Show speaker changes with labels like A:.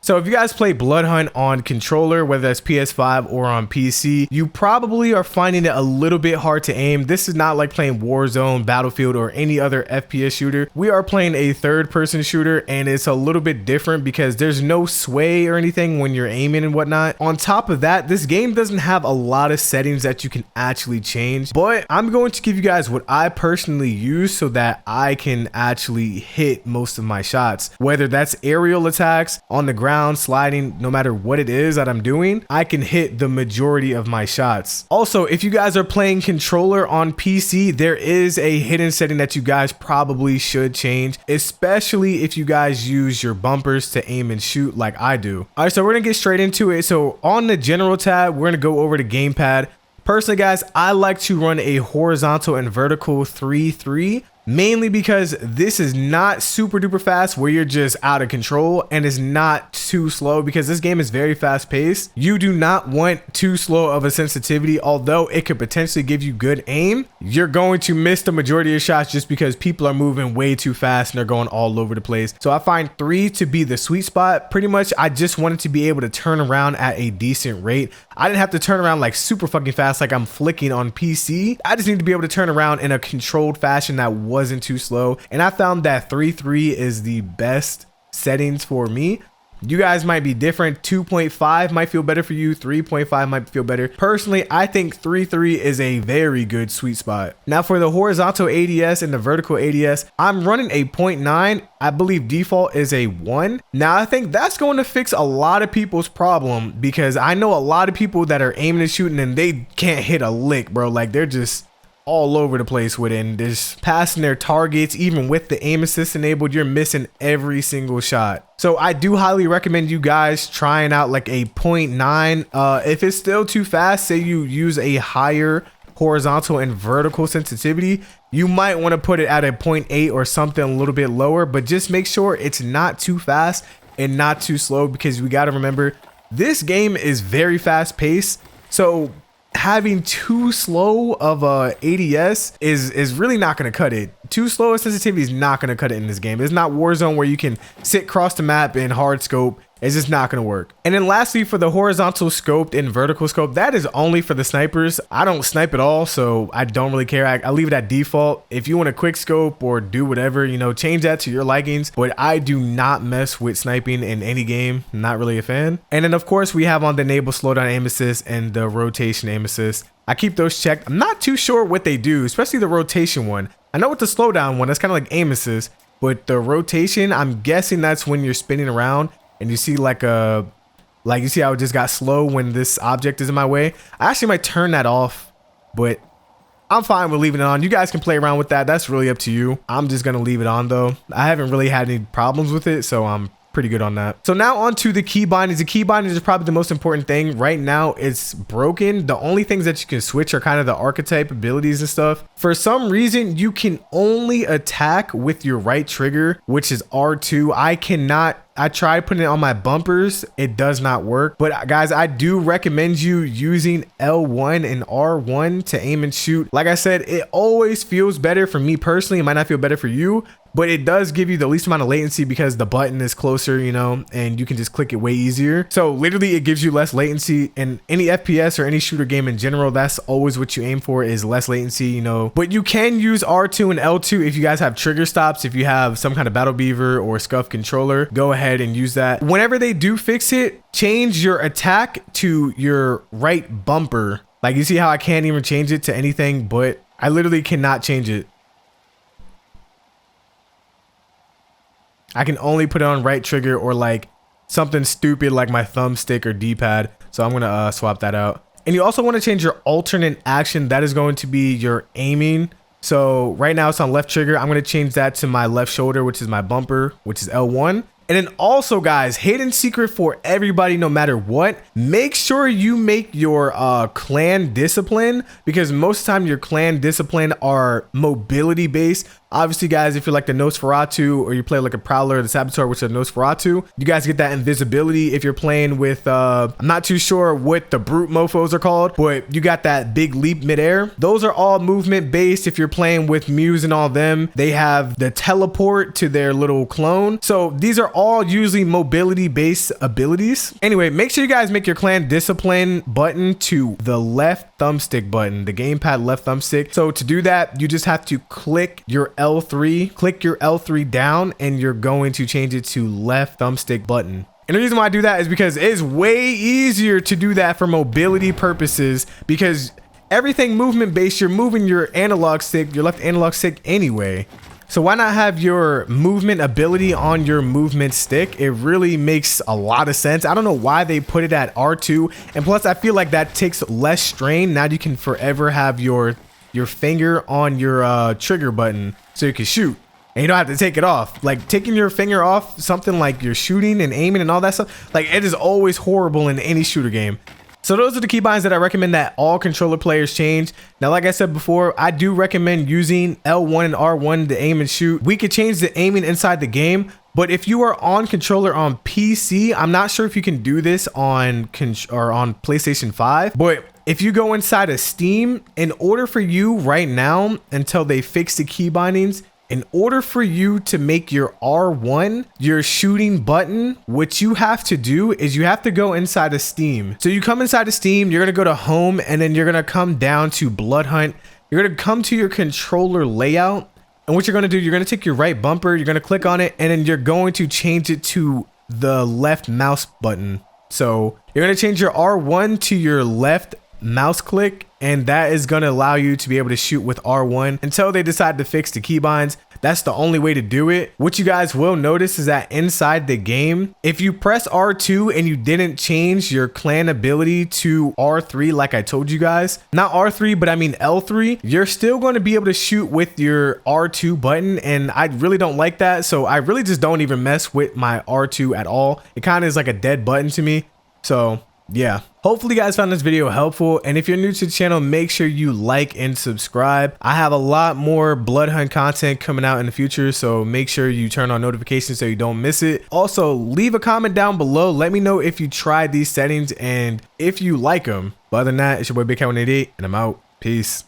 A: So if you guys play BLOODHUNT on controller, whether that's PS5 or on PC, you probably are finding it a little bit hard to aim. This is not like playing Warzone, Battlefield, or any other FPS shooter. We are playing a third-person shooter, and it's a little bit different because there's no sway or anything when you're aiming and whatnot. On top of that, this game doesn't have a lot of settings that you can actually change, but I'm going to give you guys what I personally use so that I can actually hit most of my shots, whether that's aerial attacks, on the ground, sliding, no matter what it is that I'm doing, I can hit the majority of my shots. Also, if you guys are playing controller on PC, there is a hidden setting that you guys probably should change, especially if you guys use your bumpers to aim and shoot like I do. All right, so we're gonna get straight into it. So on the general tab, we're gonna go over to gamepad. Personally, guys, I like to run a horizontal and vertical 3-3, mainly because this is not super duper fast where you're just out of control, and is not too slow because this game is very fast paced. You do not want too slow of a sensitivity. Although it could potentially give you good aim, you're going to miss the majority of your shots just because people are moving way too fast and they're going all over the place. So I find 3 to be the sweet spot. Pretty much, I just wanted to be able to turn around at a decent rate. I didn't have to turn around like super fucking fast like I'm flicking on PC. I just need to be able to turn around in a controlled fashion that wasn't too slow, and I found that 3-3 is the best settings for me. You guys might be different. 2.5 might feel better for you, 3.5 might feel better. Personally, I think 3-3 is a very good sweet spot. Now for the horizontal ADS and the vertical ADS, I'm running a 0.9. I believe default is a 1. Now I think that's going to fix a lot of people's problem, because I know a lot of people that are aiming and shooting and they can't hit a lick, bro. Like they're just all over the place with it, and just passing their targets. Even with the aim assist enabled, you're missing every single shot. So I do highly recommend you guys trying out like a 0.9. If it's still too fast, say you use a higher horizontal and vertical sensitivity, you might want to put it at a 0.8 or something a little bit lower, but just make sure it's not too fast and not too slow, because we got to remember this game is very fast paced. So having too slow of a ADS is really not going to cut it. Too slow a sensitivity is not going to cut it in this game. It's not Warzone where you can sit across the map in hard scope. It's just not going to work. And then lastly, for the horizontal scoped and vertical scope, that is only for the snipers. I don't snipe at all, so I don't really care. I leave it at default. If you want a quick scope or do whatever, you know, change that to your likings. But I do not mess with sniping in any game. Not really a fan. And then of course we have on the enable slowdown aim assist and the rotation aim assist. I keep those checked. I'm not too sure what they do, especially the rotation one. I know with the slowdown one, that's kind of like aim assist, but the rotation, I'm guessing that's when you're spinning around and you see like you see how it just got slow when this object is in my way. I actually might turn that off, but I'm fine with leaving it on. You guys can play around with that. That's really up to you. I'm just gonna leave it on though. I haven't really had any problems with it, so I'm pretty good on that. So now on to the key bindings. The key bindings is probably the most important thing. Right now it's broken. The only things that you can switch are kind of the archetype abilities and stuff. For some reason, you can only attack with your right trigger, which is R2. I tried putting it on my bumpers. It does not work. But guys, I do recommend you using L1 and R1 to aim and shoot. Like I said, it always feels better for me personally. It might not feel better for you, but it does give you the least amount of latency because the button is closer, you know, and you can just click it way easier. So literally it gives you less latency. In any FPS or any shooter game in general, that's always what you aim for, is less latency, you know. But you can use R2 and L2 if you guys have trigger stops. If you have some kind of Battle Beaver or Scuff controller, go ahead and use that. Whenever they do fix it, change your attack to your right bumper. Like you see how I can't even change it to anything, but I literally cannot change it. I can only put it on right trigger or like something stupid like my thumbstick or D-pad. So I'm gonna swap that out. And you also want to change your alternate action. That is going to be your aiming. So right now it's on left trigger. I'm going to change that to my left shoulder, which is my bumper, which is L1. And then also guys, hidden secret for everybody, no matter what, make sure you make your clan discipline, because most of the time your clan discipline are mobility based. Obviously, guys, if you're like the Nosferatu or you play like a Prowler or the Saboteur, which are Nosferatu, you guys get that invisibility. If you're playing with, I'm not too sure what the brute mofos are called, but you got that big leap midair. Those are all movement based. If you're playing with Muse and all them, they have the teleport to their little clone. So these are all usually mobility based abilities. Anyway, make sure you guys make your clan discipline button to the left thumbstick button, the gamepad left thumbstick. So to do that, you just have to click your L3 down, and you're going to change it to left thumbstick button. And the reason why I do that is because it's way easier to do that for mobility purposes, because everything movement based, you're moving your analog stick, your left analog stick anyway. So why not have your movement ability on your movement stick? It really makes a lot of sense. I don't know why they put it at R2. And plus, I feel like that takes less strain. Now you can forever have your finger on your trigger button so you can shoot. And you don't have to take it off. Like taking your finger off something like you're shooting and aiming and all that stuff, like it is always horrible in any shooter game. So those are the keybinds that I recommend that all controller players change. Now, like I said before, I do recommend using L1 and R1 to aim and shoot. We could change the aiming inside the game, but if you are on controller on PC, I'm not sure if you can do this on PlayStation 5, but if you go inside of Steam, in order for you right now, until they fix the key bindings, in order for you to make your R1 your shooting button, what you have to do is you have to go inside of Steam. So you come inside of Steam, you're gonna go to home, and then you're gonna come down to BLOODHUNT. You're gonna come to your controller layout, and what you're gonna do, you're gonna take your right bumper, you're gonna click on it, and then you're going to change it to the left mouse button. So you're gonna change your R1 to your left mouse click, and that is going to allow you to be able to shoot with R1 until they decide to fix the keybinds. That's the only way to do it. What you guys will notice is that inside the game, if you press R2 and you didn't change your clan ability to R3, like I told you guys, not R3, but I mean L3, you're still going to be able to shoot with your R2 button. And I really don't like that. So I really just don't even mess with my R2 at all. It kind of is like a dead button to me. So yeah, hopefully you guys found this video helpful, and if you're new to the channel, make sure you like and subscribe. I have a lot more BLOODHUNT content coming out in the future, so make sure you turn on notifications so you don't miss it. Also, leave a comment down below. Let me know if you tried these settings and if you like them. But other than that, it's your boy Big Cat 188, and I'm out. Peace.